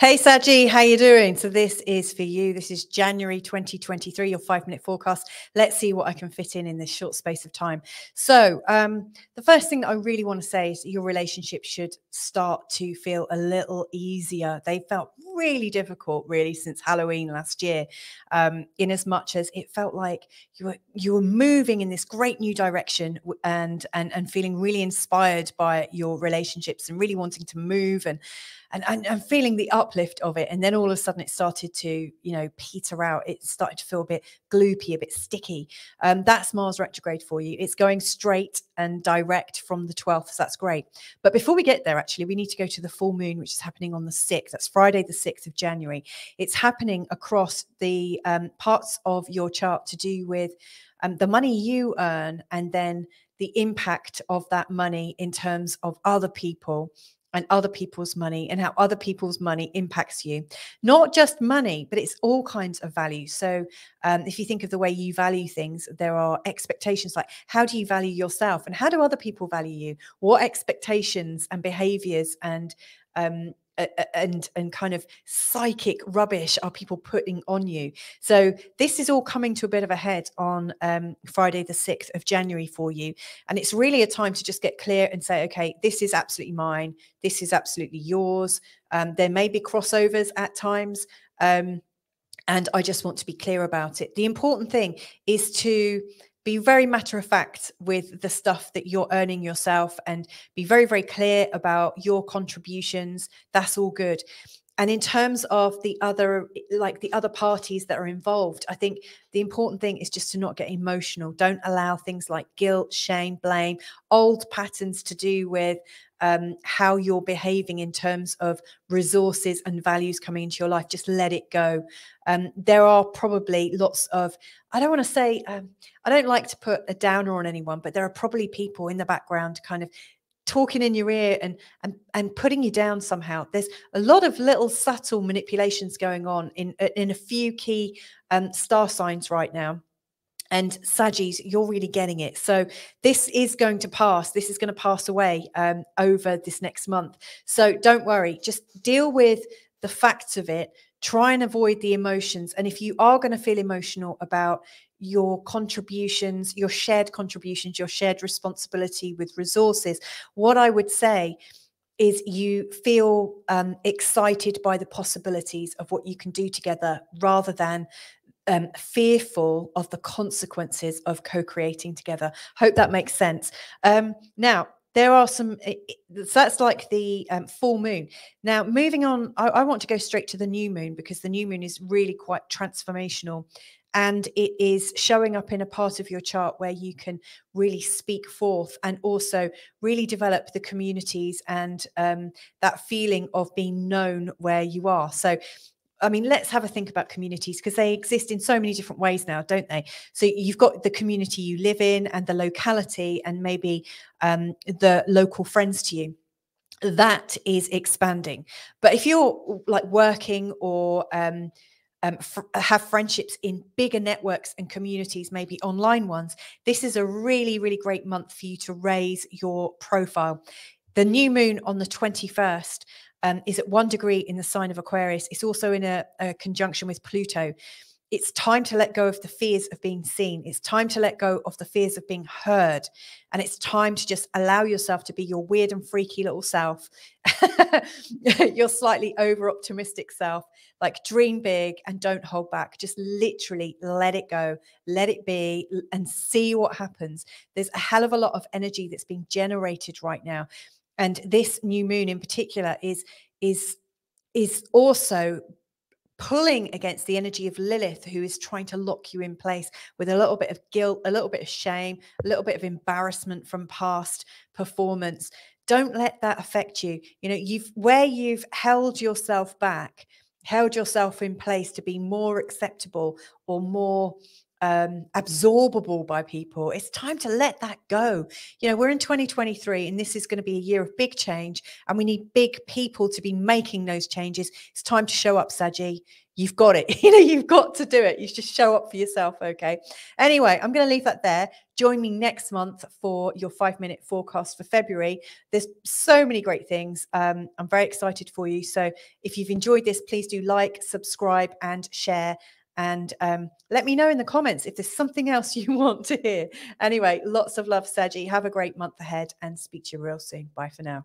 Hey Saggy, how you doing? So this is for you. This is January 2023, your 5-minute forecast. Let's see what I can fit in this short space of time. So the first thing that I really want to say is that your relationship should start to feel a little easier. They felt really difficult, really, since Halloween last year, in as much as it felt like you were moving in this great new direction and feeling really inspired by your relationships and really wanting to move and feeling the uplift of it. And then all of a sudden it started to, peter out. It started to feel a bit gloopy, a bit sticky. That's Mars retrograde for you. It's going straight and direct from the 12th. So that's great. But before we get there, actually, we need to go to the full moon, which is happening on the 6th. That's Friday, the 6th of January. It's happening across the parts of your chart to do with the money you earn and then the impact of that money in terms of other people and other people's money and how other people's money impacts you. Not just money, but it's all kinds of values. So if you think of the way you value things, there are expectations like how do you value yourself and how do other people value you? What expectations and behaviors and kind of psychic rubbish are people putting on you? So this is all coming to a bit of a head on Friday the 6th of January for you, and it's really a time to just get clear and say, okay, this is absolutely mine, this is absolutely yours. There may be crossovers at times, and I just want to be clear about it. The important thing is to be very matter of fact with the stuff that you're earning yourself and be very, very clear about your contributions. That's all good. And in terms of the other parties that are involved, I think the important thing is just to not get emotional. Don't allow things like guilt, shame, blame, old patterns to do with how you're behaving in terms of resources and values coming into your life. Just let it go. There are probably lots of, I don't want to say, I don't like to put a downer on anyone, but there are probably people in the background kind of talking in your ear and putting you down somehow. There's a lot of little subtle manipulations going on in a few key star signs right now. And Saggies, you're really getting it. So this is going to pass. This is going to pass away over this next month. So don't worry. Just deal with the facts of it. Try and avoid the emotions. And if you are going to feel emotional about your contributions, your shared contributions, your shared responsibility with resources, what I would say is you feel excited by the possibilities of what you can do together rather than fearful of the consequences of co-creating together. Hope that makes sense. Now, there are some, that's like the full moon. Now, moving on, I want to go straight to the new moon because the new moon is really quite transformational. And it is showing up in a part of your chart where you can really speak forth and also really develop the communities and that feeling of being known where you are. So I mean, let's have a think about communities because they exist in so many different ways now, don't they? So you've got the community you live in and the locality and maybe the local friends to you. That is expanding. But if you're like working or have friendships in bigger networks and communities, maybe online ones, this is a really, really great month for you to raise your profile. The new moon on the 21st is at 1 degree in the sign of Aquarius. It's also in a conjunction with Pluto. It's time to let go of the fears of being seen. It's time to let go of the fears of being heard. And it's time to just allow yourself to be your weird and freaky little self, your slightly over-optimistic self. Like dream big and don't hold back. Just literally let it go, let it be, and see what happens. There's a hell of a lot of energy that's being generated right now. And this new moon in particular is also pulling against the energy of Lilith, who is trying to lock you in place with a little bit of guilt, a little bit of shame, a little bit of embarrassment from past performance. Don't let that affect you. You know, where you've held yourself back, held yourself in place to be more acceptable or more absorbable by people, it's time to let that go. You know, we're in 2023 and this is going to be a year of big change and we need big people to be making those changes. It's time to show up, Saggy. you've got it. You know, you've got to do it. You just show up for yourself. Okay. Anyway, I'm going to leave that there. Join me next month for your 5-minute forecast for February. There's so many great things. I'm very excited for you. So if you've enjoyed this, please do like, subscribe, and share. And let me know in the comments if there's something else you want to hear. Anyway, lots of love, Saggy. Have a great month ahead and speak to you real soon. Bye for now.